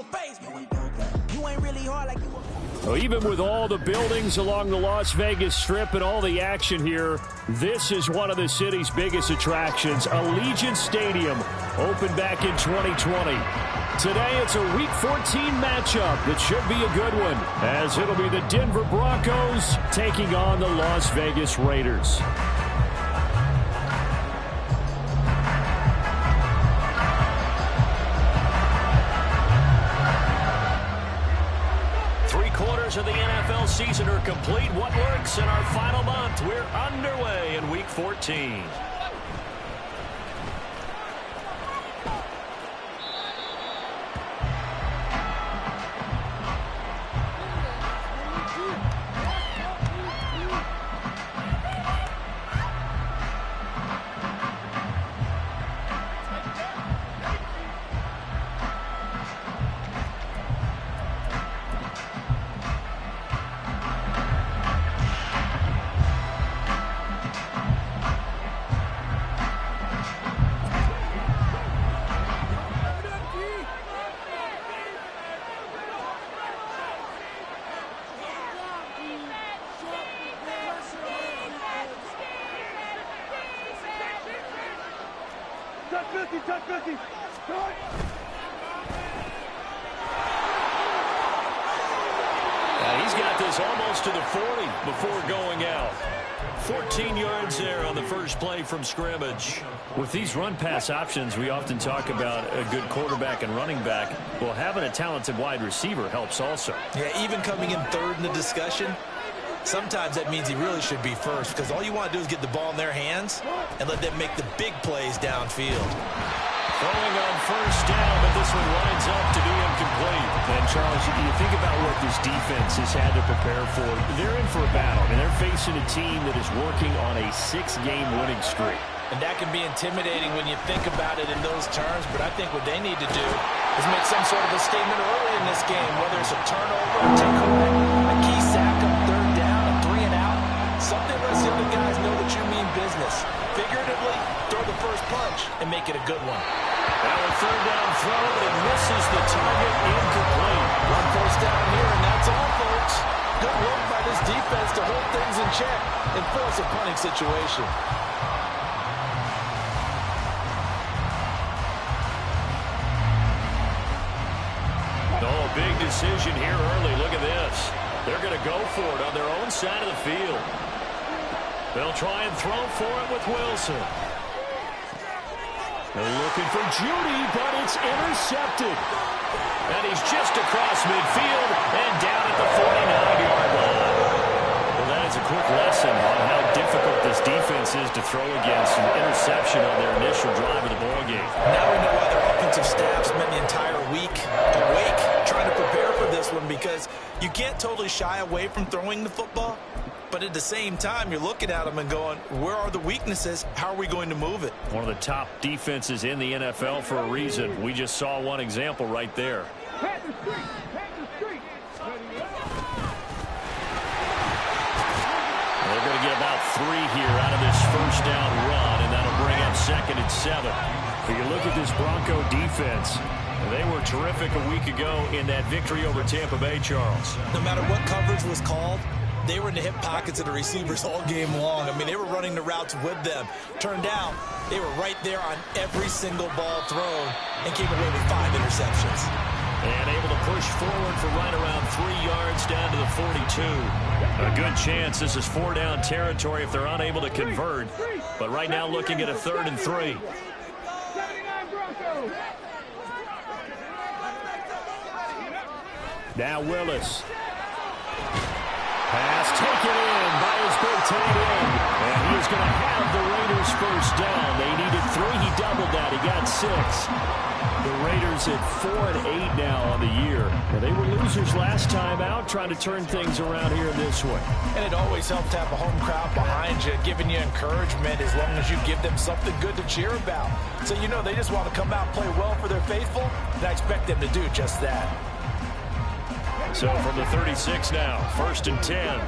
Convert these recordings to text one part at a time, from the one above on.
don't phase me. You ain't really hard like you were. Well, even with all the buildings along the Las Vegas Strip and all the action here, this is one of the city's biggest attractions. Allegiant Stadium opened back in 2020. Today, it's a Week 14 matchup that should be a good one, as it'll be the Denver Broncos taking on the Las Vegas Raiders. Three-quarters of the NFL season are complete. What works in our final month? We're underway in Week 14. He's got this almost to the 40 before going out. 14 yards there on the first play from scrimmage. With these run-pass options, we often talk about a good quarterback and running back. Well, having a talented wide receiver helps also. Yeah, even coming in third in the discussion, sometimes that means he really should be first, because all you want to do is get the ball in their hands and let them make the big plays downfield. Throwing on first down, but this one winds up to be incomplete. And, Charles, you think about what this defense has had to prepare for. They're in for a battle, and they're facing a team that is working on a 6-game winning streak. And that can be intimidating when you think about it in those terms, but I think what they need to do is make some sort of a statement early in this game, whether it's a turnover, a takeaway, a key sack on third down, a 3-and-out, something lets the other guys know that you mean business. Figuratively, throw the first punch and make it a good one. Now a third down throw, but it misses the target, incomplete. One first down here, and that's all, folks. Good work by this defense to hold things in check and force a punting situation. Oh, big decision here early. Look at this. They're going to go for it on their own side of the field. They'll try and throw for it with Wilson. They're looking for Judy, but it's intercepted. And he's just across midfield and down at the 49-yard line. Well, that is a quick lesson on how difficult this defense is to throw against. An interception on their initial drive of the ballgame. Now we know why their offensive staff spent the entire week awake trying to prepare for this one, because you can't totally shy away from throwing the football. But at the same time, you're looking at them and going, where are the weaknesses? How are we going to move it? One of the top defenses in the NFL for a reason. We just saw one example right there. They're going to get about 3 here out of this first down run, and that'll bring up 2nd and 7. If you look at this Bronco defense, they were terrific a week ago in that victory over Tampa Bay, Charles. No matter what coverage was called, they were in the hip pockets of the receivers all game long. I mean, they were running the routes with them. Turned out, they were right there on every single ball thrown and came away with 5 interceptions. And able to push forward for right around 3 yards down to the 42. A good chance this is 4-down territory if they're unable to convert. But right now looking at a 3rd and 3. Now Willis. Pass taken in by his big tight end. And he is going to have the Raiders first down. They needed 3. He doubled that. He got 6. The Raiders at 4-8 now on the year. And they were losers last time out, trying to turn things around here this way. And it always helps to have a home crowd behind you, giving you encouragement as long as you give them something good to cheer about. So you know they just want to come out and play well for their faithful, and I expect them to do just that. So from the 36 now, 1st and 10.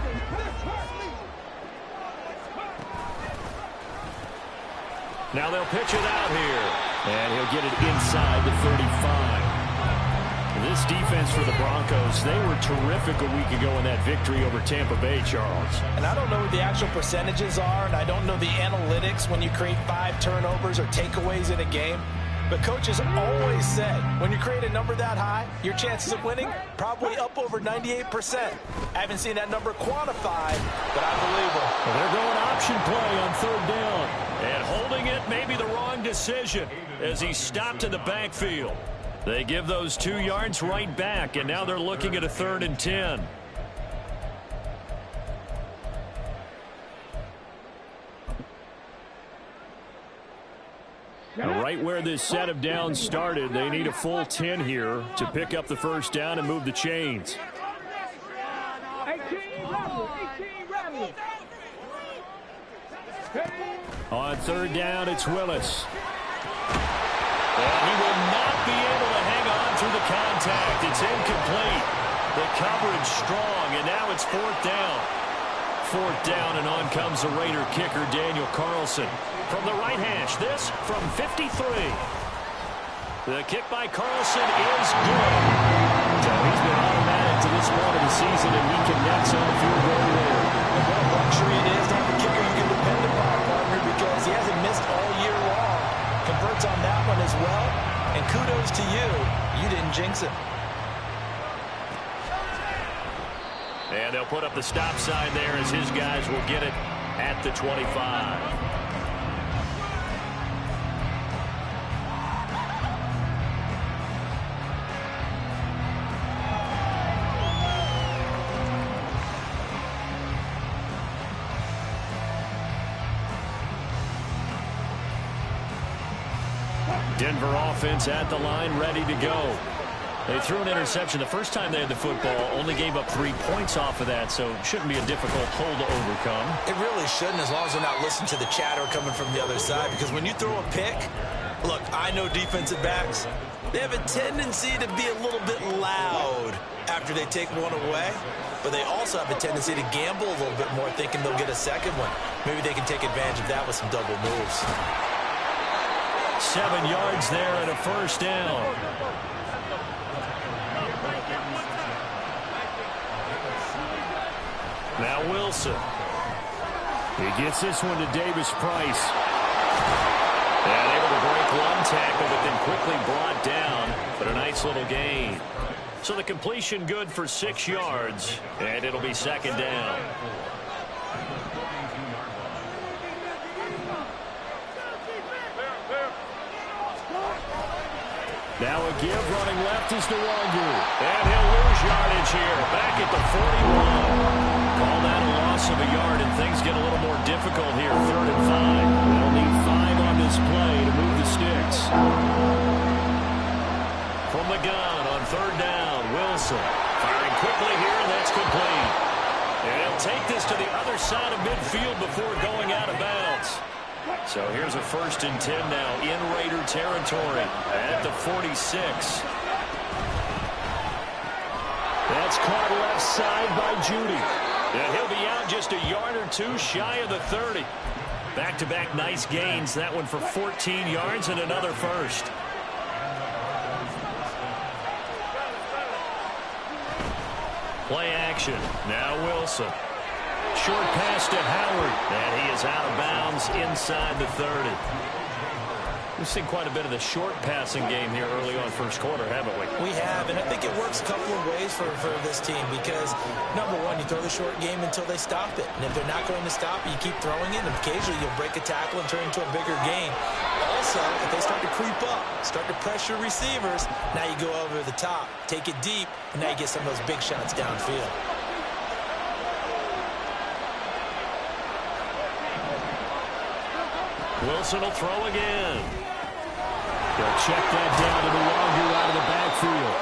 Now they'll pitch it out here. And he'll get it inside the 35. This this defense for the Broncos, they were terrific a week ago in that victory over Tampa Bay, Charles. And I don't know what the actual percentages are, and I don't know the analytics when you create 5 turnovers or takeaways in a game. But coaches always said, when you create a number that high, your chances of winning probably up over 98%. I haven't seen that number quantified, but I believe them. Well, they're going option play on 3rd down. And holding it may be the wrong decision as he stopped in the backfield. They give those 2 yards right back, and now they're looking at a 3rd and 10. Right where this set of downs started, they need a full 10 here to pick up the 1st down and move the chains. On 3rd down, it's Willis. And he will not be able to hang on through the contact. It's incomplete. The coverage strong, and now it's 4th down. 4th down, and on comes the Raider kicker, Daniel Carlson. From the right hash, this from 53. The kick by Carlson is good. So he's been automatic to this point of the season, and he connects on the field goal there. And what a luxury it is to have a kicker you can depend upon, partner, because he hasn't missed all year long. Converts on that one as well, and kudos to you. You didn't jinx it. And they'll put up the stop sign there as his guys will get it at the 25. Denver offense at the line, ready to go. They threw an interception the first time they had the football, only gave up 3 points off of that, so it shouldn't be a difficult hole to overcome. It really shouldn't, as long as they're not listening to the chatter coming from the other side, because when you throw a pick, look, I know defensive backs, they have a tendency to be a little bit loud after they take one away, but they also have a tendency to gamble a little bit more, thinking they'll get a second one. Maybe they can take advantage of that with some double moves. 7 yards there and a 1st down. Now Wilson. He gets this one to Davis Price. And able to break one tackle, but then quickly brought down. But a nice little gain. So the completion good for 6 yards, and it'll be 2nd down. Now a give running left is Nwangu. And he'll lose yardage here. Back at the 41. Call that a loss of a yard, and things get a little more difficult here. 3rd and 5. They'll need 5 on this play to move the sticks. From the gun on 3rd down, Wilson. Firing quickly here, and that's complete. And he'll take this to the other side of midfield before going out of bounds. So here's a 1st and 10 now in Raider territory at the 46. That's caught left side by Judy. And he'll be out just a yard or 2 shy of the 30. Back-to-back nice gains. That one for 14 yards and another 1st. Play action. Now Wilson. Short pass to Howard, and he is out of bounds inside the 30. We've seen quite a bit of the short passing game here early on 1st quarter, haven't we? We have, and I think it works a couple of ways for this team because, number one, you throw the short game until they stop it. And if they're not going to stop it, you keep throwing it, and occasionally you'll break a tackle and turn it into a bigger gain. Also, if they start to creep up, start to pressure receivers, now you go over the top, take it deep, and now you get some of those big shots downfield. Wilson will throw again. They'll check that down to Nwangu out of the backfield.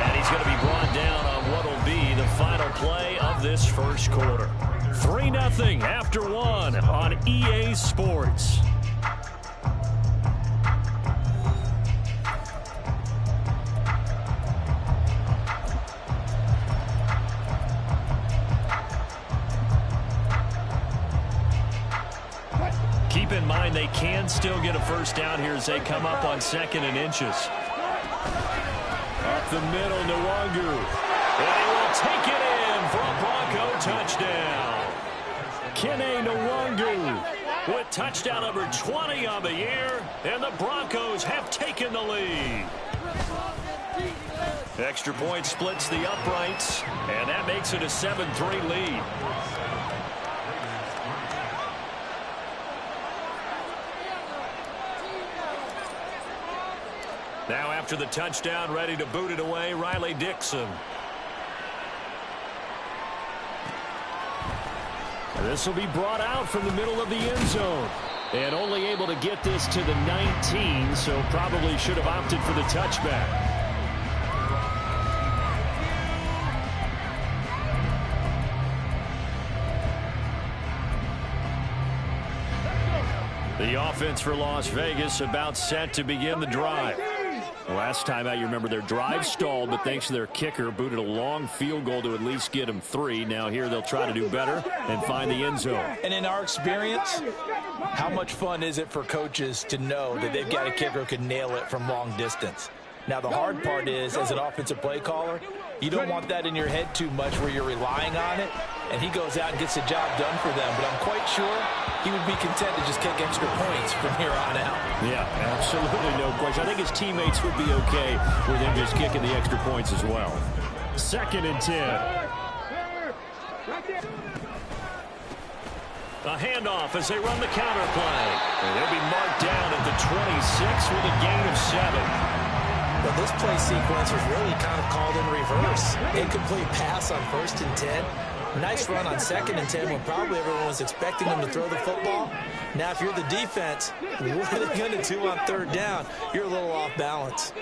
And he's going to be brought down on what will be the final play of this 1st quarter. 3-0 after 1 on EA Sports. Keep in mind they can still get a 1st down here as they come up on 2nd and inches. Up Up the middle, Nwangu. And he will take it in for a Bronco touchdown. Kene Nwangu with touchdown number 20 on the year, and the Broncos have taken the lead. Extra point splits the uprights, and that makes it a 7-3 lead. Now after the touchdown, ready to boot it away, Riley Dixon. This will be brought out from the middle of the end zone. And only able to get this to the 19, so probably should have opted for the touchback. The offense for Las Vegas about set to begin the drive. Last time out, you remember their drive stalled, but thanks to their kicker, booted a long field goal to at least get them 3. Now here they'll try to do better and find the end zone. And in our experience, how much fun is it for coaches to know that they've got a kicker who can nail it from long distance? Now, the hard part is, as an offensive play caller, you don't want that in your head too much where you're relying on it, and he goes out and gets the job done for them. But I'm quite sure he would be content to just kick extra points from here on out. Yeah, absolutely no question. I think his teammates would be okay with him just kicking the extra points as well. 2nd and 10. A handoff as they run the counter play. And they'll be marked down at the 26 with a gain of 7. But this play sequence was really kind of called in reverse. Incomplete pass on 1st and 10. Nice run on 2nd and 10 when probably everyone was expecting them to throw the football. Now, if you're the defense, what are they going to do on 3rd down? You're a little off balance.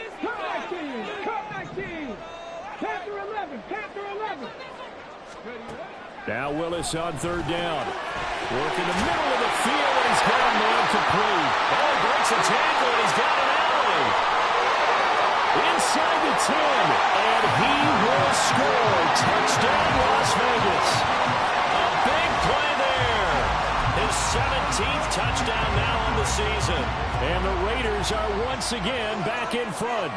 Now Willis on 3rd down. Work in the middle of the field, and he's got a man complete. Oh, he breaks a tackle, and he's got an alley. Inside the 10, and he will score. Touchdown, Las Vegas. A big play there. His 17th touchdown now on the season. And the Raiders are once again back in front.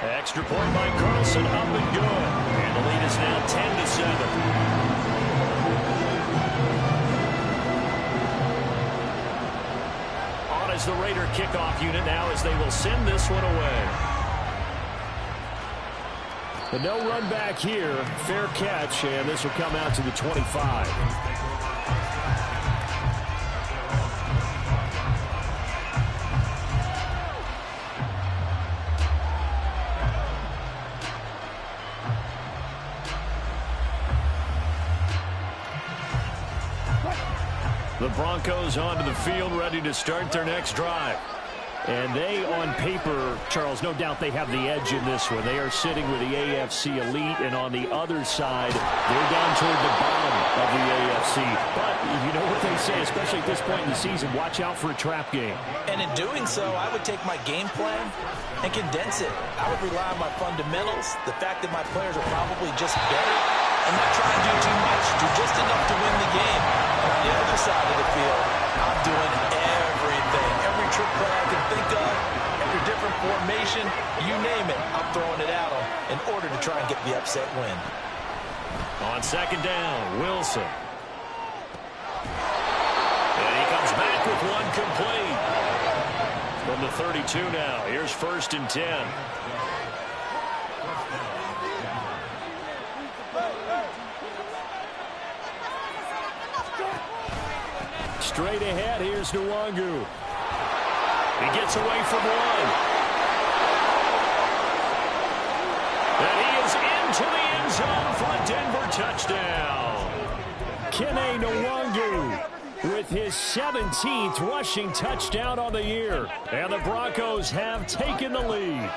Extra point by Carlson, up and good. And the lead is now 10-7. As the Raider kickoff unit now as they will send this one away. The no run back here, fair catch, and this will come out to the 25. The Broncos onto the field, ready to start their next drive. And they, on paper, Charles, no doubt they have the edge in this one. They are sitting with the AFC elite, and on the other side, they're down toward the bottom of the AFC. But you know what they say, especially at this point in the season, watch out for a trap game. And in doing so, I would take my game plan and condense it. I would rely on my fundamentals, the fact that my players are probably just better, and not try to do too much, do just enough to win the game. And on the other side of the field, I'm doing everything. Every trick play I can think of, every different formation, you name it, I'm throwing it at them in order to try and get the upset win. On 2nd down, Wilson. And he comes back with one complete. From the 32 now, here's 1st and 10. Straight ahead, here's Nwangu. He gets away from one. And he is into the end zone for a Denver touchdown. Kene Nwangu with his 17th rushing touchdown on the year. And the Broncos have taken the lead.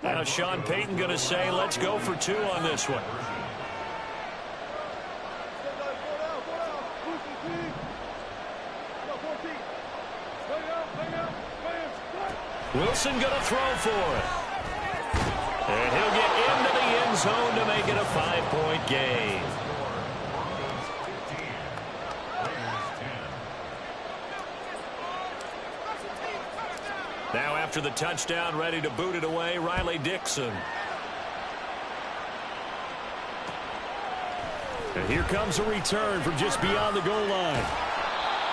Now Sean Payton going to say, let's go for 2 on this one. Wilson going to throw for it. And he'll get into the end zone to make it a 5 gain. Now after the touchdown, ready to boot it away, Riley Dixon. And here comes a return from just beyond the goal line.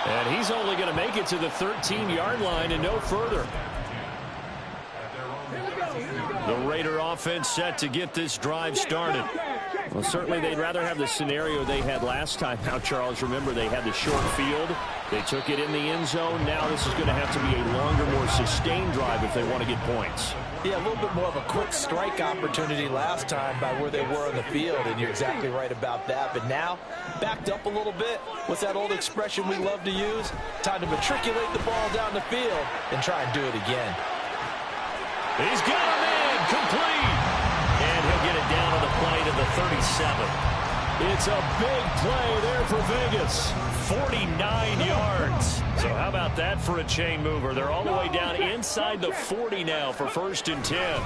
And he's only going to make it to the 13-yard line and no further. The Raider offense set to get this drive started. Well, certainly they'd rather have the scenario they had last time. Now, Charles, remember, they had the short field. They took it in the end zone. Now this is going to have to be a longer, more sustained drive if they want to get points. Yeah, a little bit more of a quick strike opportunity last time by where they were on the field, and you're exactly right about that. But now, backed up a little bit. What's that old expression we love to use? Time to matriculate the ball down the field and try and do it again. He's got him in, complete. And he'll get it down to the play to the 37. It's a big play there for Vegas. 49 yards. So how about that for a chain mover? They're all the way down inside the 40 now for 1st and 10.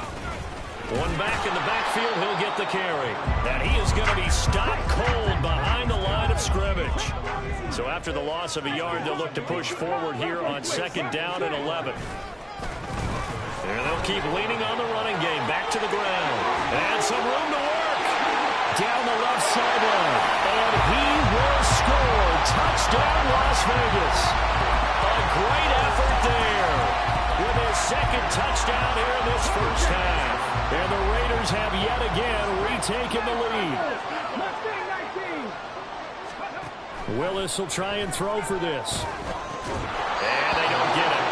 One back in the backfield, he'll get the carry. And he is going to be stopped cold behind the line of scrimmage. So after the loss of a yard, they'll look to push forward here on 2nd down and 11. And they'll keep leaning on the running game. Back to the ground. And some room to work. Down the left sideline. And he will score. Touchdown, Las Vegas. A great effort there. With his 2nd touchdown here in this first half. And the Raiders have yet again retaken the lead. Willis will try and throw for this. And they don't get it.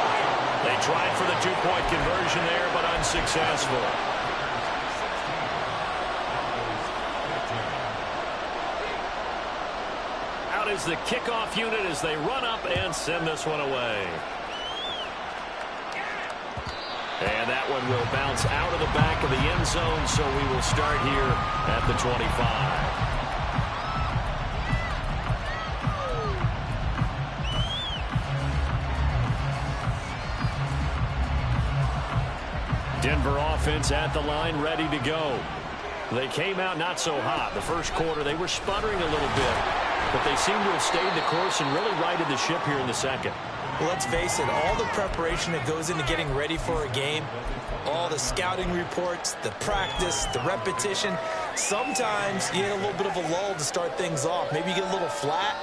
They tried for the 2-point conversion there, but unsuccessful. Out is the kickoff unit as they run up and send this one away. And that one will bounce out of the back of the end zone, so we will start here at the 25. Denver offense at the line, ready to go. They came out not so hot. The first quarter, they were sputtering a little bit, but they seem to have stayed the course and really righted the ship here in the second. Well, let's face it, all the preparation that goes into getting ready for a game, all the scouting reports, the practice, the repetition, sometimes you get a little bit of a lull to start things off. Maybe you get a little flat,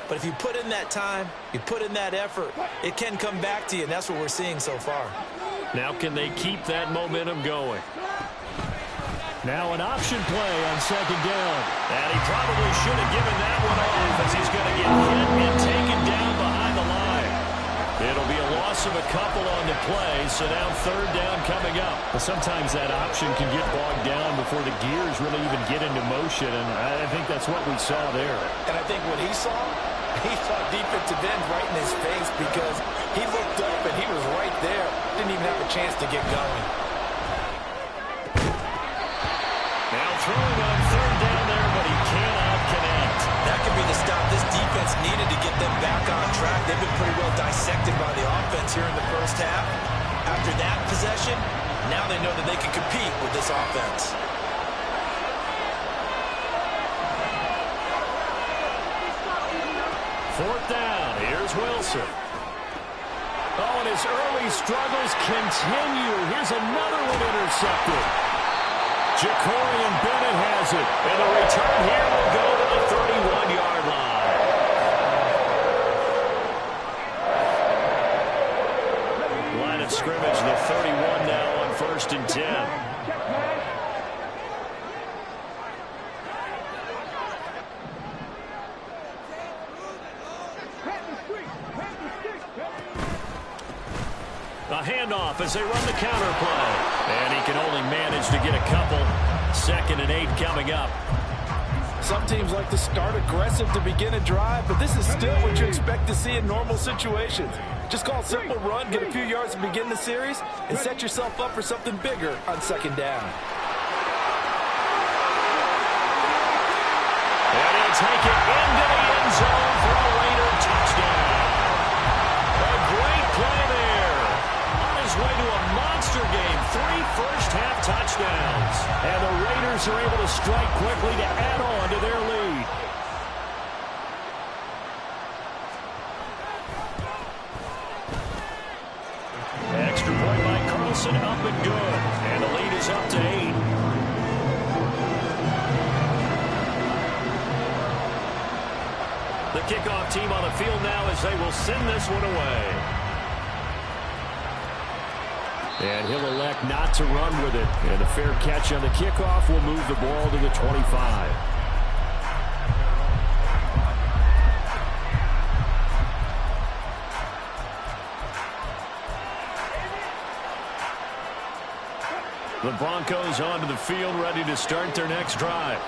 but if you put in that time, you put in that effort, it can come back to you, and that's what we're seeing so far. Now can they keep that momentum going? Now an option play on 2nd down. And he probably should have given that one off as he's going to get hit and taken down behind the line. It'll be a loss of a couple on the play, so now 3rd down coming up. Well, sometimes that option can get bogged down before the gears really even get into motion, and I think that's what we saw there. And I think what he saw defensive end right in his face because he looked up and he was right there. Didn't even have a chance to get going. Now throwing on 3rd down there, but he cannot connect. That could be the stop this defense needed to get them back on track. They've been pretty well dissected by the offense here in the first half. After that possession, now they know that they can compete with this offense. 4th down. Here's Wilson. Oh, and his early struggles continue. Here's another one intercepted. Ja'Cory Bennett has it. And the return here will go to the 31-yard line. Line of scrimmage, the 31 now on 1st and 10. A handoff as they run the counter play. And he can only manage to get a couple. 2nd and 8 coming up. Some teams like to start aggressive to begin a drive, but this is still what you expect to see in normal situations. Just call a simple run, get a few yards to begin the series, and set yourself up for something bigger on 2nd down. And he'll take it into the end zone for a Raider touchdown. A great play there. On his way to a monster game. 3 first-half touchdowns. touchdowns. And the Raiders are able to strike quickly to add on to their lead. Extra point by Carlson, up and good. And the lead is up to 8. The kickoff team on the field now as they will send this one away. And he'll elect not to run with it. And a fair catch on the kickoff will move the ball to the 25. The Broncos onto the field, ready to start their next drive.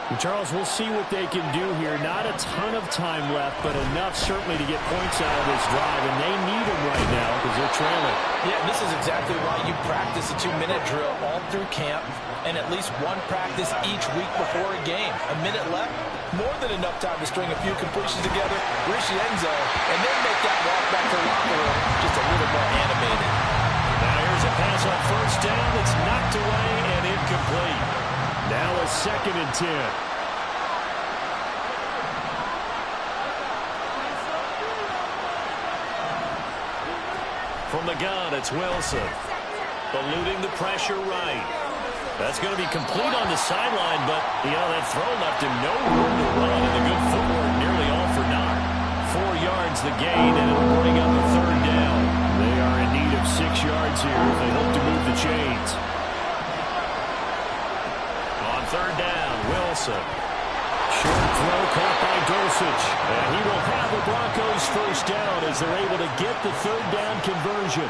And Charles, we'll see what they can do here. Not a ton of time left, but enough certainly to get points out of this drive, and they need them right now because they're trailing. Yeah, this is exactly why you practice a 2-minute drill all through camp and at least one practice each week before a game. A minute left, more than enough time to string a few completions together, reach the end zone, and then make that walk back to the locker room just a little more animated. Now here's a pass on first down. It's knocked away and incomplete. Now a 2nd and 10. From the gun, it's Wilson. Eluding the pressure right. That's going to be complete on the sideline, but, that throw left him no room to run, and the good footwork nearly all for naught. 4 yards the gain, and it'll bring up a 3rd down. They are in need of 6 yards here if they hope to move the chains. On 3rd down, Wilson. Short throw caught by Dulcich. And he will have the Broncos first down as they're able to get the 3rd down conversion.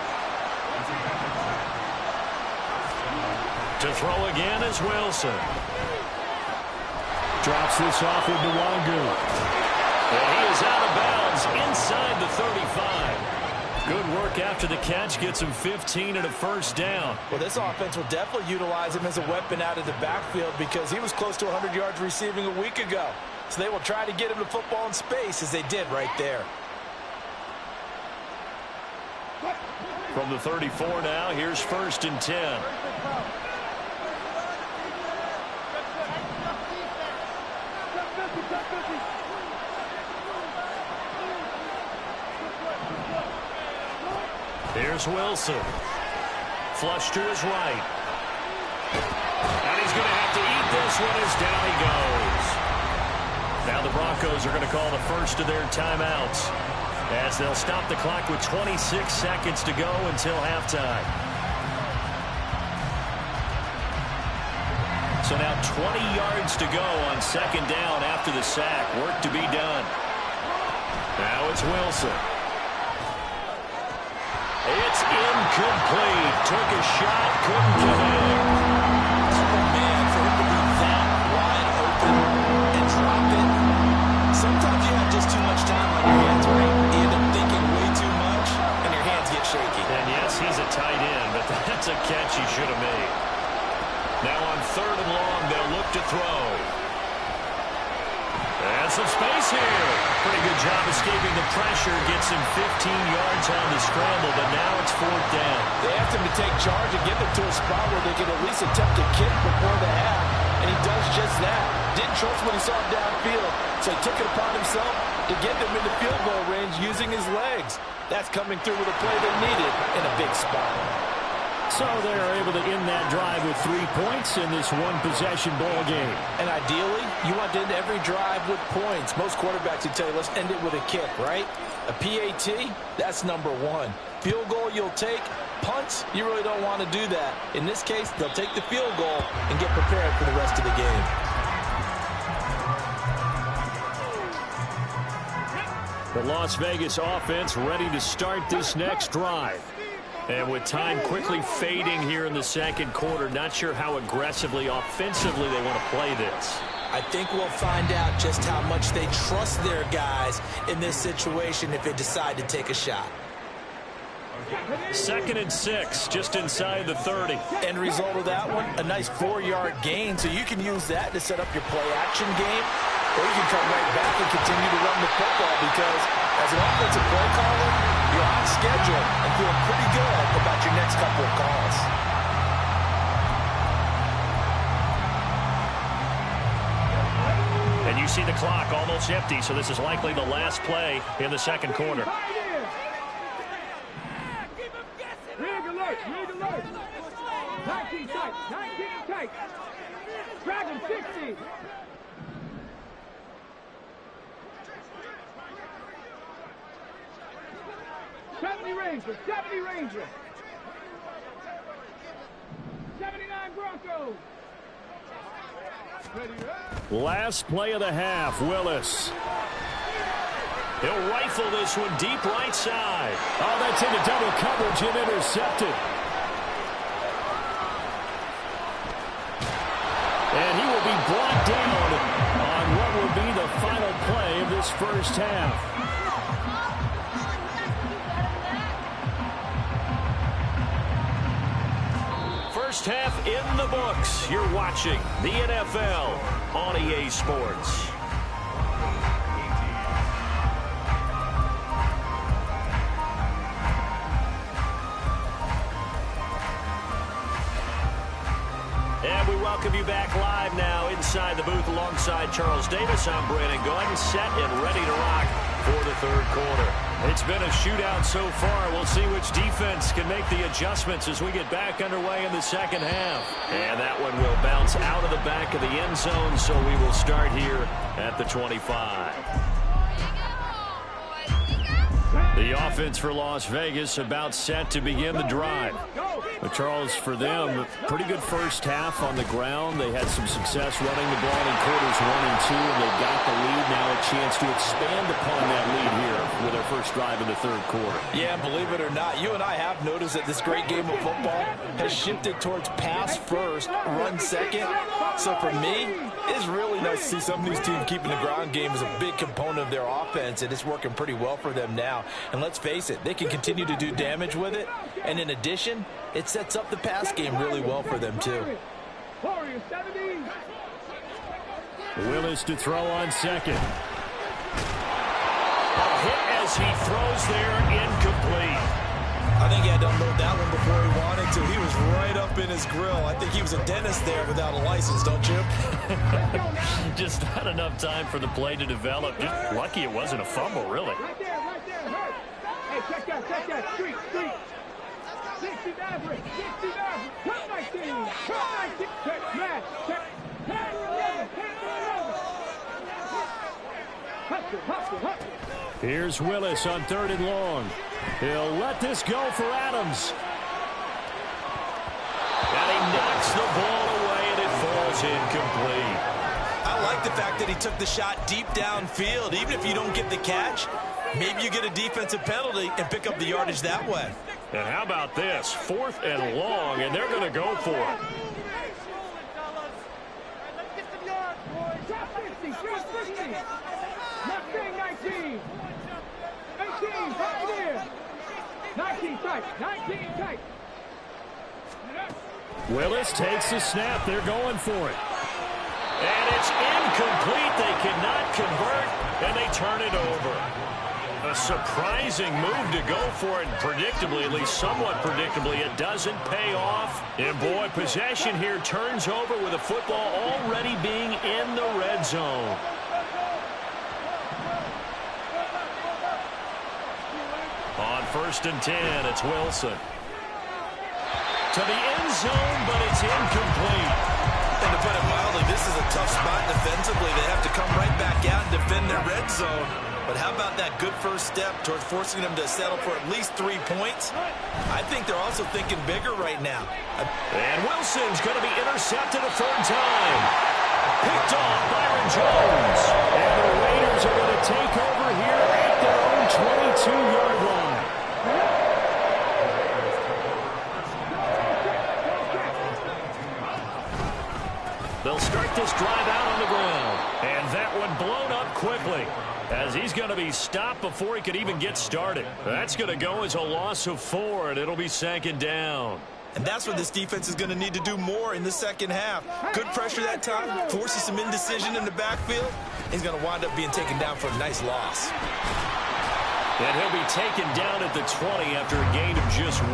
To throw again is Wilson. Drops this off with Nwangu. And he is out of bounds inside the 35. Good work after the catch. Gets him 15 and a first down. Well, this offense will definitely utilize him as a weapon out of the backfield because he was close to 100 yards receiving a week ago. So they will try to get him the football in space as they did right there. From the 34 now, here's 1st and 10. Here's Wilson. Flush to his right. And he's going to have to eat this one as down he goes. Now the Broncos are going to call the first of their timeouts as they'll stop the clock with 26 seconds to go until halftime. So now 20 yards to go on 2nd down after the sack. Work to be done. Now it's Wilson. It's incomplete. Took a shot, couldn't connect. Oh, man, for him to be that wide open and drop it. Sometimes you have just too much time on your hands, right? You end up thinking way too much, and your hands get shaky. And yes, he's a tight end, but that's a catch he should have made. Now on 3rd and long, they'll look to throw. And some space here. Pretty good job escaping the pressure. Gets him 15 yards on the scramble, but now it's 4th down. They asked him to take charge and get them to a spot where they could at least attempt a kick before the half, and he does just that. Didn't trust what he saw downfield, so he took it upon himself to get them into field goal range using his legs. That's coming through with a play they needed in a big spot. So they are able to end that drive with 3 points in this one-possession ball game. And ideally, you want to end every drive with points. Most quarterbacks would tell you, let's end it with a kick, right? A PAT, that's number 1. Field goal you'll take. Punts, you really don't want to do that. In this case, they'll take the field goal and get prepared for the rest of the game. The Las Vegas offense ready to start this next drive. And with time quickly fading here in the 2nd quarter, not sure how aggressively, offensively they want to play this. I think we'll find out just how much they trust their guys in this situation if they decide to take a shot. 2nd and 6, just inside the 30. End result of that one, a nice 4-yard gain, so you can use that to set up your play-action game, or you can come right back and continue to run the football because as an offensive play caller, you're on schedule and feeling pretty good about your next couple of calls. You see the clock almost empty, so this is likely the last play in the second quarter. Rig alert, rig alert. 19 tight, 19 tight. Dragon 60. Ranger, 70 Ranger. 79 Broncos. Last play of the half, Willis. He'll rifle this one deep right side. Oh, that's into double coverage and intercepted. And he will be brought down on what will be the final play of this first half. First half in the books. You're watching the NFL on EA Sports. And we welcome you back live now inside the booth alongside Charles Davis. I'm Brandon Gaudin, set and ready to rock for the third quarter. It's been a shootout so far. We'll see which defense can make the adjustments as we get back underway in the second half. And that one will bounce out of the back of the end zone, so we will start here at the 25. The offense for Las Vegas about set to begin the drive. But Charles, for them, pretty good first half on the ground. They had some success running the ball in quarters 1 and 2, and they got the lead. Now a chance to expand upon that lead here with their first drive in the third quarter. Yeah, believe it or not, you and I have noticed that this great game of football has shifted towards pass first, run second. So for me, it's really nice to see some of these teams keeping the ground game as a big component of their offense, and it's working pretty well for them now. And let's face it, they can continue to do damage with it. And in addition, it sets up the pass game really well for them, too. Willis to throw on second. A hit as he throws there, incomplete. I think he had to unload that one before he wanted to. He was right up in his grill. I think he was a dentist there without a license, don't you? Just not enough time for the play to develop. Just lucky it wasn't a fumble, really. Right there, right there. Hurt. Hey, check that. Street. 60 average. Cut 19. Check, match. Check. 10 11. Hustle. Here's Willis on 3rd and long. He'll let this go for Adams. And he knocks the ball away, and it falls incomplete. I like the fact that he took the shot deep downfield. Even if you don't get the catch, maybe you get a defensive penalty and pick up the yardage that way. And how about this? 4th and long, and they're going to go for it. Mustang 19. 18, right there. 19 tight. Willis takes the snap. They're going for it. And it's incomplete. They cannot convert, and they turn it over. A surprising move to go for it. Predictably, at least somewhat predictably, it doesn't pay off. And boy, possession here turns over with the football already being in the red zone. On 1st and 10, it's Wilson. To the end zone, but it's incomplete. And to put it mildly, this is a tough spot defensively. They have to come right back out and defend their red zone. But how about that good first step towards forcing them to settle for at least 3 points? I think they're also thinking bigger right now. And Wilson's going to be intercepted a 3rd time. Picked off Byron Jones. And the Raiders are going to take over here at their own 22-yard line. They'll start this drive out on the ground. And that one blown up quickly, as he's going to be stopped before he could even get started. That's going to go as a loss of 4, and it'll be 2nd down. And that's what this defense is going to need to do more in the second half. Good pressure that time, forces some indecision in the backfield. He's going to wind up being taken down for a nice loss. And he'll be taken down at the 20 after a gain of just 1.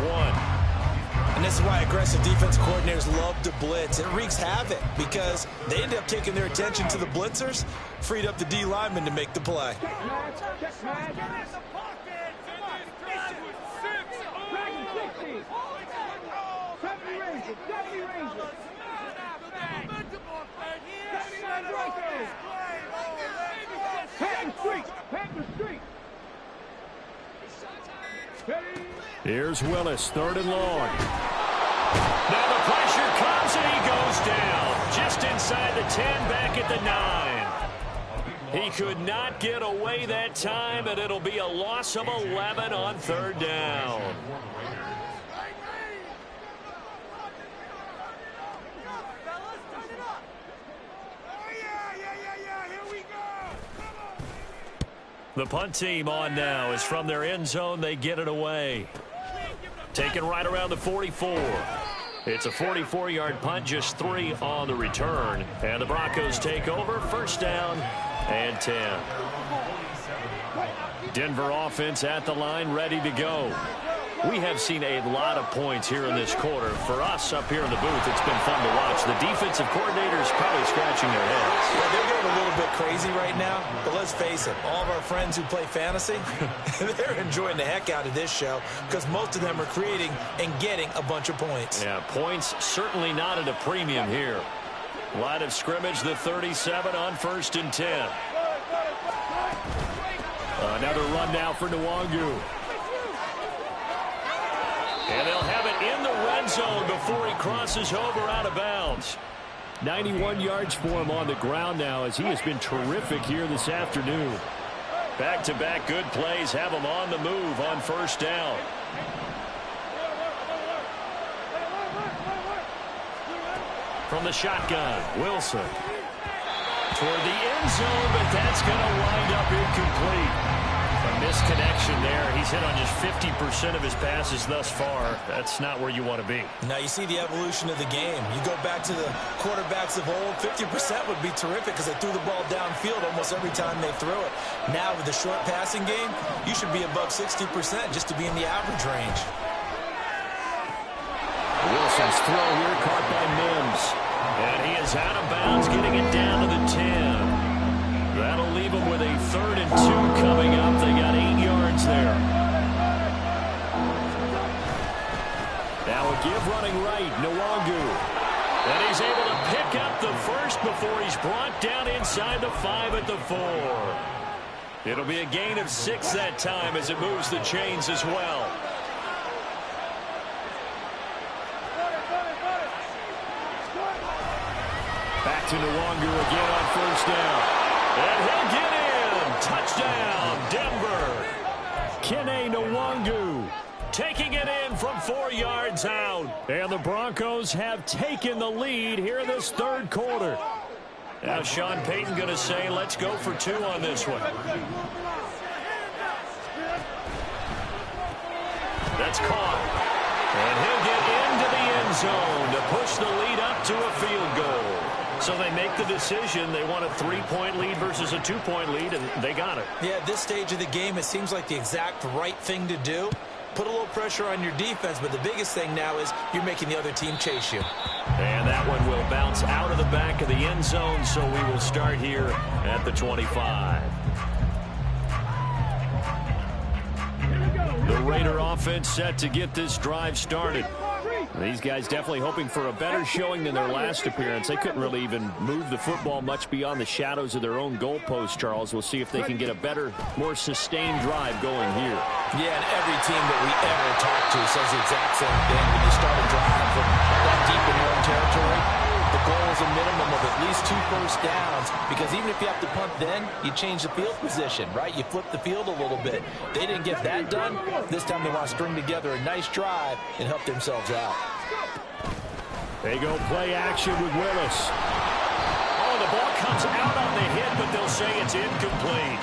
And And this is why aggressive defense coordinators love to blitz. It wreaks havoc because they end up taking their attention to the blitzers, freed up the D lineman to make the play. Here's Willis, 3rd and long. Now the pressure comes and he goes down. Just inside the 10, back at the 9. He could not get away that time, and it'll be a loss of 11 on 3rd down. The punt team on now is from their end zone. They get it away. Taken right around the 44. It's a 44-yard punt, just 3 on the return. And the Broncos take over, 1st down and 10. Denver offense at the line, ready to go. We have seen a lot of points here in this quarter. For us up here in the booth, it's been fun to watch. The defensive coordinators probably scratching their heads. Yeah, they're getting a little bit crazy right now, but let's face it, all of our friends who play fantasy, they're enjoying the heck out of this show because most of them are creating and getting a bunch of points. Yeah, points certainly not at a premium here. Line of scrimmage, the 37 on 1st and 10. Another run now for Nwangu. And they'll have it in the red zone before he crosses over out of bounds. 91 yards for him on the ground now as he has been terrific here this afternoon. Back-to-back good plays have him on the move on 1st down. From the shotgun, Wilson. Toward the end zone, but that's going to wind up incomplete. A misconnection there. He's hit on just 50% of his passes thus far. That's not where you want to be. Now you see the evolution of the game. You go back to the quarterbacks of old, 50% would be terrific because they threw the ball downfield almost every time they threw it. Now with the short passing game, you should be above 60% just to be in the average range. Wilson's throw here caught by Mims. And he is out of bounds, getting it down to the 10. That'll leave them with a 3rd and 2 coming up. They got 8 yards there. Now a give running right, Nwangu. And he's able to pick up the first before he's brought down inside the 5 at the 4. It'll be a gain of 6 that time as it moves the chains as well. Back to Nwangu again on 1st down. And he'll get in. Touchdown, Denver. Kene Nwangu taking it in from 4 yards out. And the Broncos have taken the lead here in this 3rd quarter. Now Sean Payton going to say, let's go for 2 on this one. That's caught. And he'll get into the end zone to push the lead up to a field goal. So they make the decision. They want a 3-point lead versus a 2-point lead, and they got it. Yeah, at this stage of the game, it seems like the exact right thing to do. Put a little pressure on your defense, but the biggest thing now is you're making the other team chase you. And that one will bounce out of the back of the end zone, so we will start here at the 25. The Raider offense set to get this drive started. These guys definitely hoping for a better showing than their last appearance. They couldn't really even move the football much beyond the shadows of their own goalpost, Charles. We'll see if they can get a better, more sustained drive going here. Yeah, and every team that we ever talk to says the exact same thing. When you start a drive from that deep in your own territory, the goal is a minimum of at least 2 first downs, because even if you have to punt then, you change the field position, right? You flip the field a little bit. They didn't get that done. This time they want to string together a nice drive and help themselves out. They go play action with Willis. Oh, the ball comes out on the hit, but they'll say it's incomplete.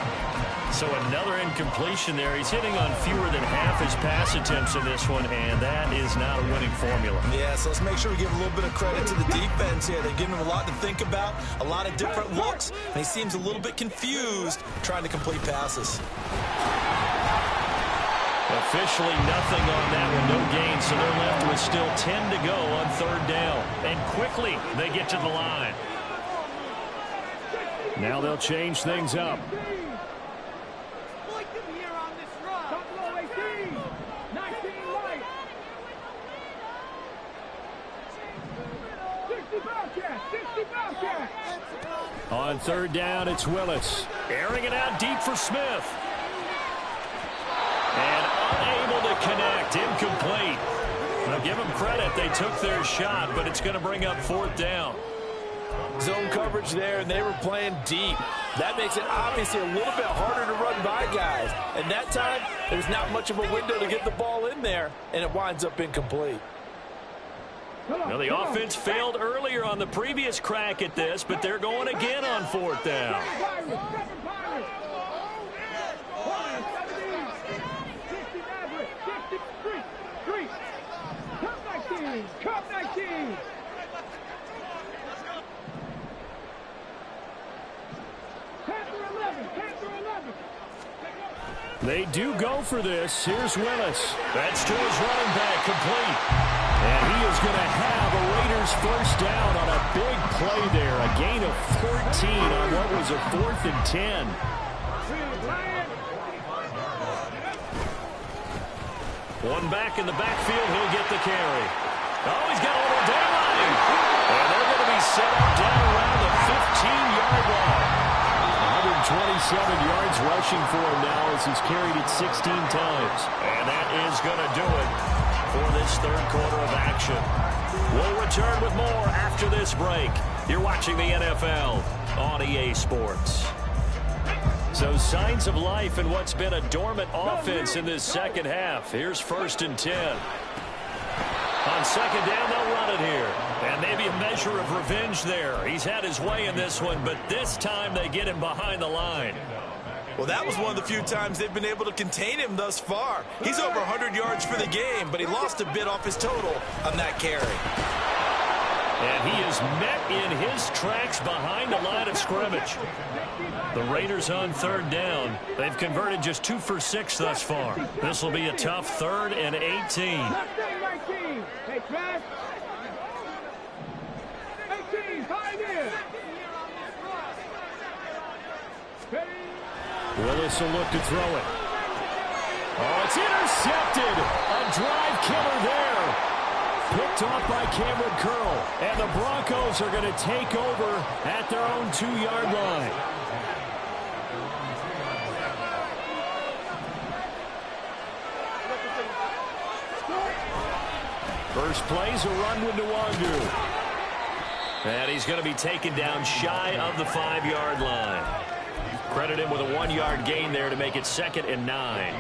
So another incompletion there. He's hitting on fewer than half his pass attempts in this one, and that is not a winning formula. Yeah, so let's make sure we give a little bit of credit to the defense here. They're giving him a lot to think about, a lot of different looks, and he seems a little bit confused trying to complete passes. Officially nothing on that one, no gain, so they're left with still 10 to go on third down. And quickly they get to the line. Now they'll change things up. On third down, it's Willis. Airing it out deep for Smith. And unable to connect. Incomplete. Now give them credit. They took their shot, but it's going to bring up fourth down. Zone coverage there, and they were playing deep. That makes it obviously a little bit harder to run by guys. And that time, there's not much of a window to get the ball in there, and it winds up incomplete. Now, the offense failed earlier on the previous crack at this, but they're going again on fourth down. They do go for this. Here's Willis. That's to his running back, complete. And he is going to have a Raiders first down on a big play there. A gain of 14 on what was a 4th and 10. One back in the backfield. He'll get the carry. Oh, he's got a little deadline. And they're going to be set up down around the 15-yard line. 127 yards rushing for him now as he's carried it 16 times. And that is going to do it for this third quarter of action. We'll return with more after this break. You're watching the NFL on EA Sports. So signs of life in what's been a dormant offense in this second half. Here's 1st and 10. On second down, they'll run it here. And maybe a measure of revenge there. He's had his way in this one, but this time they get him behind the line. Well, that was one of the few times they've been able to contain him thus far. He's over 100 yards for the game, but he lost a bit off his total on that carry. And he is met in his tracks behind the line of scrimmage. The Raiders on third down. They've converted just 2 for 6 thus far. This will be a tough 3rd and 18. Willis will look to throw it. Oh, it's intercepted. A drive killer there. Picked off by Cameron Curl. And the Broncos are going to take over at their own 2-yard line. First play's a run with Nwangu. And he's going to be taken down shy of the 5-yard line. Credit him with a 1-yard gain there to make it 2nd and 9.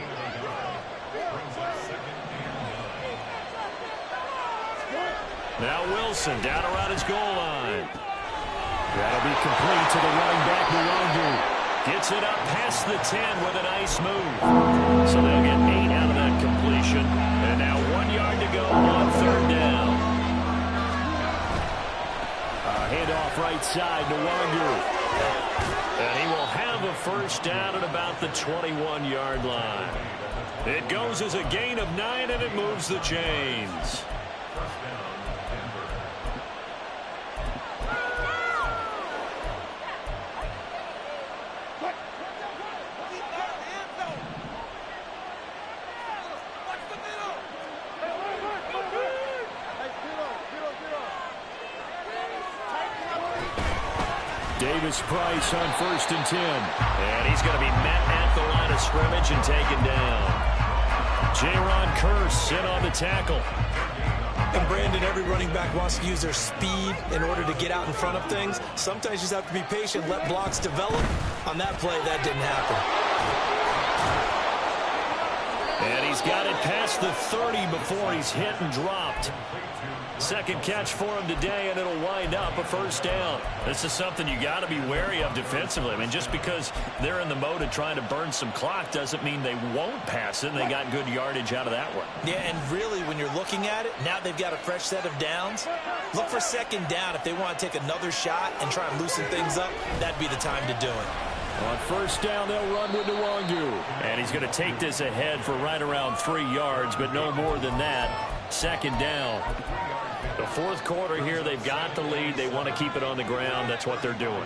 Now Wilson down around his goal line. That'll be complete to the running back, Nwangu. Gets it up past the 10 with a nice move. So they'll get 8 out of that completion. And now 1 yard to go on third down. Handoff right side, Nwangu. And he will have a first down at about the 21-yard line. It goes as a gain of 9, and it moves the chains. Davis Price on 1st and 10. And he's going to be met at the line of scrimmage and taken down. Jaron Kearse in on the tackle. And Brandon, every running back wants to use their speed in order to get out in front of things. Sometimes you just have to be patient, let blocks develop. On that play, that didn't happen. And he's got it past the 30 before he's hit and dropped. Second catch for him today, and it'll wind up a first down. This is something you got to be wary of defensively. I mean, just because they're in the mode of trying to burn some clock doesn't mean they won't pass it. They got good yardage out of that one. Yeah, and really, when you're looking at it, now they've got a fresh set of downs. Look for second down if they want to take another shot and try and loosen things up. That'd be the time to do it. On first down, they'll run with Nwangu. And he's going to take this ahead for right around 3 yards, but no more than that. Second down. The fourth quarter here, they've got the lead. They want to keep it on the ground. That's what they're doing.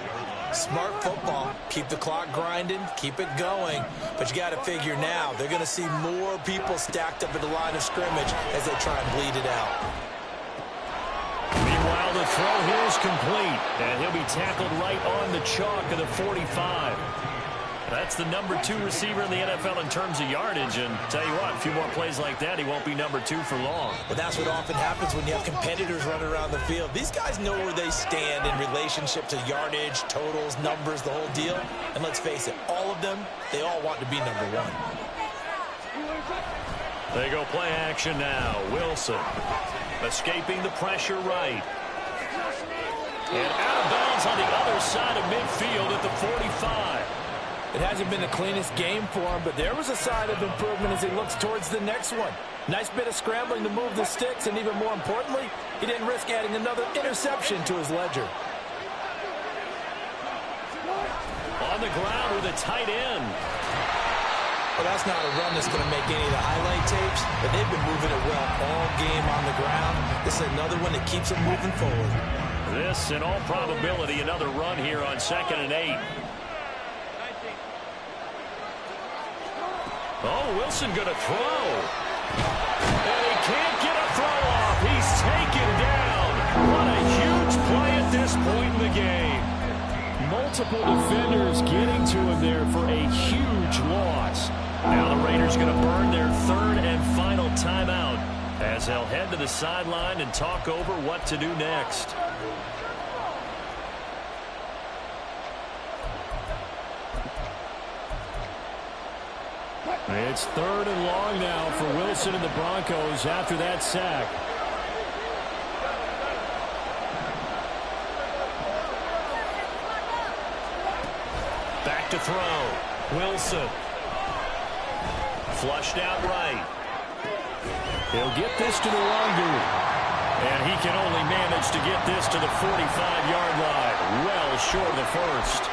Smart football. Keep the clock grinding. Keep it going. But you got to figure now, they're going to see more people stacked up at the line of scrimmage as they try and bleed it out. Meanwhile, the throw here is complete, and he'll be tackled right on the chalk of the 45. That's the number 2 receiver in the NFL in terms of yardage, and tell you what, a few more plays like that, he won't be number 2 for long. But that's what often happens when you have competitors running around the field. These guys know where they stand in relationship to yardage, totals, numbers, the whole deal. And let's face it, all of them, they all want to be number 1. They go play action now. Wilson escaping the pressure right. And out of bounds on the other side of midfield at the 45. It hasn't been the cleanest game for him, but there was a sign of improvement as he looks towards the next one. Nice bit of scrambling to move the sticks, and even more importantly, he didn't risk adding another interception to his ledger. On the ground with a tight end. Well, that's not a run that's going to make any of the highlight tapes, but they've been moving it well all game on the ground. This is another one that keeps them moving forward. This, in all probability, another run here on 2nd and 8. Oh, Wilson going to throw. And he can't get a throw off. He's taken down. What a huge play at this point in the game. Multiple defenders getting to him there for a huge loss. Now the Raiders going to burn their 3rd and final timeout as they'll head to the sideline and talk over what to do next. It's 3rd and long now for Wilson and the Broncos after that sack. Back to throw. Wilson. Flushed out right. He'll get this to Nwangu. And he can only manage to get this to the 45-yard line. Well short of the first.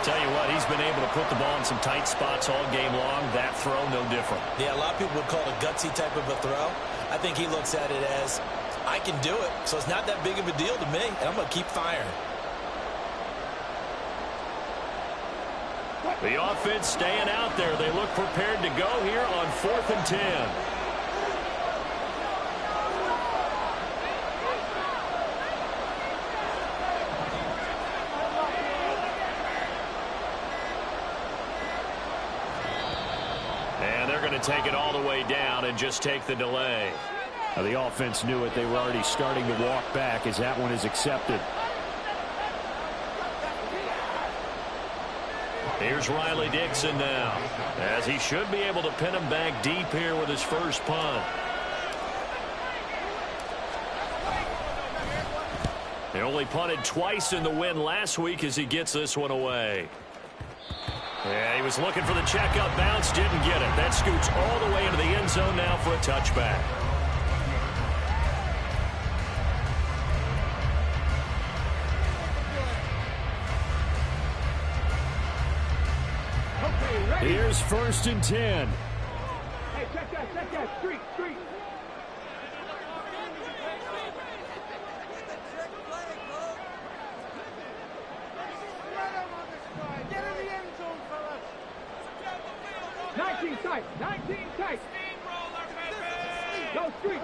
Tell you what, he's been able to put the ball in some tight spots all game long. That throw, no different. Yeah, a lot of people would call it a gutsy type of a throw. I think he looks at it as, I can do it, so it's not that big of a deal to me, and I'm going to keep firing. The offense staying out there. They look prepared to go here on 4th and 10. Take it all the way down and just take the delay. Now, the offense knew it. They were already starting to walk back as that one is accepted. Here's Riley Dixon now, as he should be able to pin him back deep here with his first punt. They only punted twice in the win last week as he gets this one away. Yeah, he was looking for the checkup bounce, didn't get it. That scoots all the way into the end zone now for a touchback. Okay, here's 1st and 10. Hey, check that. Street. Tight. Go street.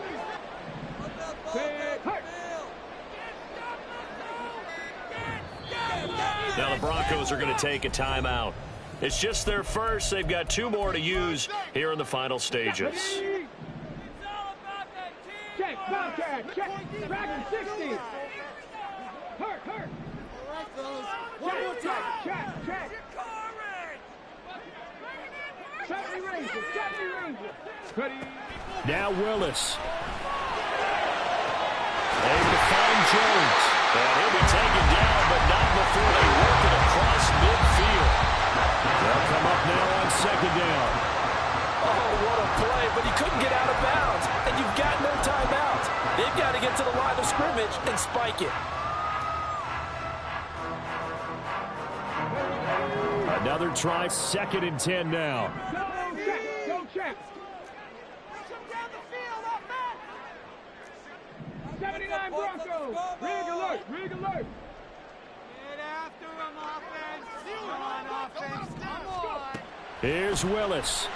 Now the Broncos are going to take a timeout. It's just their first. They've got 2 more to use here in the final stages. Check. Dragon 60. Hurt. Check. 70 Ranger. Ready. Now Willis. Able to find Jones. And he'll be taken down, but not before they work it across midfield. They'll come up now on 2nd down. Oh, what a play, but he couldn't get out of bounds. And you've got no timeouts. They've got to get to the line of scrimmage and spike it. another try. 2nd and 10 now. Go check. 79 Broncos. Rig alert. Get after him, offense. Come on, offense. Come on. Here's Willis.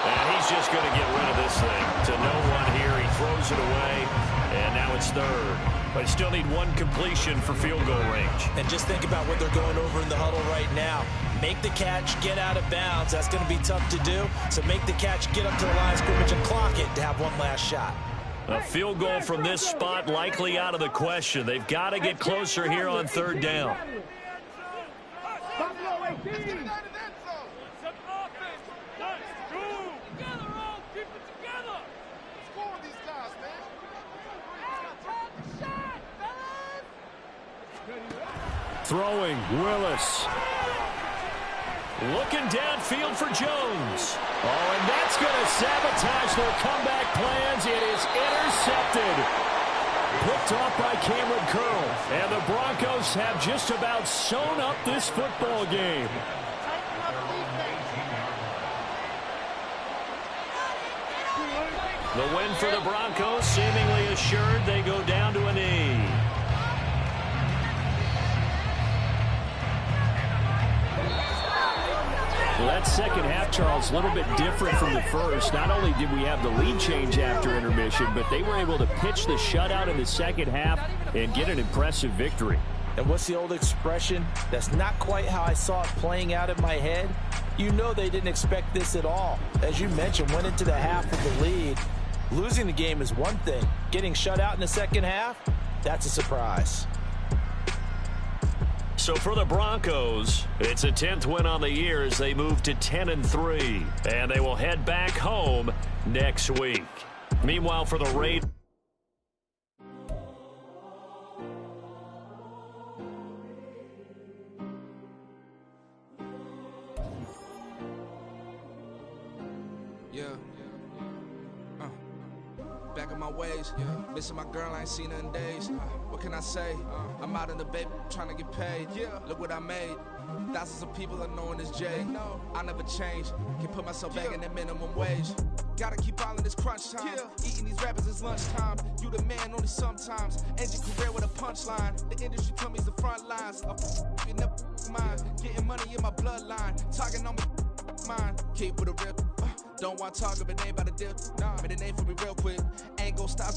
And he's just going to get rid of this thing. To no one here. He throws it away. And now it's 3rd. But still need 1 completion for field goal range. And just think about what they're going over in the huddle right now. Make the catch, get out of bounds. That's going to be tough to do. So make the catch, get up to the line of scrimmage, and clock it to have one last shot. A field goal from this spot likely out of the question. They've got to get closer here on 3rd down. Throwing, Willis. Looking downfield for Jones. Oh, and that's going to sabotage their comeback plans. It is intercepted. Picked off by Cameron Curl. And the Broncos have just about sewn up this football game. The win for the Broncos seemingly assured. They go down to a knee. Well, that second half, Charles, a little bit different from the first. Not only did we have the lead change after intermission, but they were able to pitch the shutout in the second half and get an impressive victory. And what's the old expression? That's not quite how I saw it playing out in my head. You know they didn't expect this at all. As you mentioned, went into the half with the lead. Losing the game is one thing. Getting shut out in the second half, that's a surprise. So for the Broncos, it's a 10th win on the year as they move to 10-3. And they will head back home next week. Meanwhile, for the Raiders. Back in my ways, missing my girl, I ain't seen her in days. What can I say? I'm out in the baby trying to get paid. Look what I made. Thousands of people are knowing this Jay. I never change. Can put myself back in that minimum wage. Gotta keep all in this crunch time. Eating these rappers is lunchtime. You the man only sometimes. End your career with a punchline. The industry told me the front lines. You never mind. Getting money in my bloodline. Talking on me mine. Keep with a real. Don't want to talk if it ain't about a deal. Nah, made a name for me real quick. Ain't gon' stop.